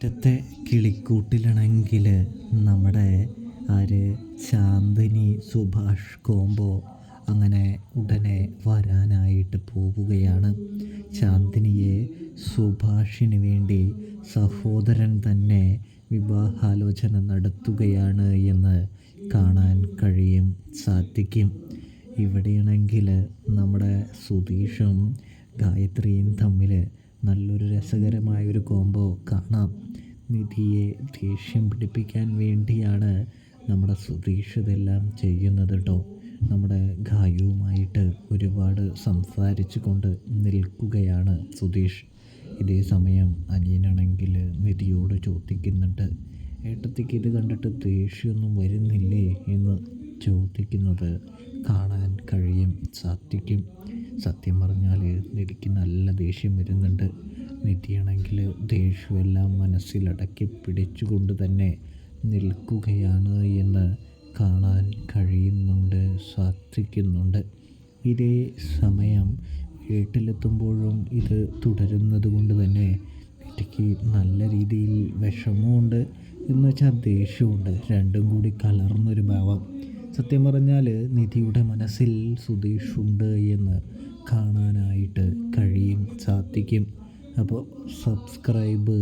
മുറ്റത്തെ കിളിക്കൂട്ടിലാണെങ്കിൽ നമ്മുടെ ആര് ശാന്തിനി സുഭാഷ് കോംബോ അങ്ങനെ ഉടനെ വരാനായിട്ട് പോവുകയാണ്. ശാന്തിനിയെ സുഭാഷിന് വേണ്ടി സഹോദരൻ തന്നെ വിവാഹാലോചന നടത്തുകയാണ് എന്ന് കാണാൻ സാധിക്കും. ഇവിടെയാണെങ്കിൽ നമ്മുടെ സുധീഷും ഗായത്രിയും തമ്മിൽ നല്ലൊരു രസകരമായൊരു കോംബോ കാണാം. നിധിയെ ദേഷ്യം പിടിപ്പിക്കാൻ വേണ്ടിയാണ് നമ്മുടെ സുധീഷ് ഇതെല്ലാം ചെയ്യുന്നത് കേട്ടോ. നമ്മുടെ ഗായുവുമായിട്ട് ഒരുപാട് സംസാരിച്ചു കൊണ്ട് നിൽക്കുകയാണ് സുധീഷ്. ഇതേ സമയം അനിയനാണെങ്കിൽ നിധിയോട് ചോദിക്കുന്നുണ്ട്, ഏട്ടത്തിക്ക് ഇത് കണ്ടിട്ട് ദേഷ്യമൊന്നും വരുന്നില്ലേ എന്ന് ചോദിക്കുന്നത് കാണാൻ സാധിക്കും. സത്യം പറഞ്ഞാൽ നിധിക്ക് നല്ല ദേഷ്യം വരുന്നുണ്ട്. നിധിയാണെങ്കിൽ ദേഷ്യമെല്ലാം മനസ്സിലടക്കി പിടിച്ചുകൊണ്ട് തന്നെ നിൽക്കുകയാണ് എന്ന് കാണാൻ സാധിക്കുന്നുണ്ട്. ഇതേ സമയം വീട്ടിലെത്തുമ്പോഴും ഇത് തുടരുന്നത് കൊണ്ട് തന്നെ നിധിക്ക് നല്ല രീതിയിൽ വിഷമമുണ്ട്, എന്ന് വെച്ചാൽ ദേഷ്യമുണ്ട്. രണ്ടും കൂടി കലർന്നൊരു ഭാവം. സത്യം പറഞ്ഞാൽ നിധിയുടെ മനസ്സിൽ സുധീഷുണ്ട് എന്ന് കാണാനായിട്ട് സാധിക്കും. അപ്പോൾ സബ്സ്ക്രൈബ്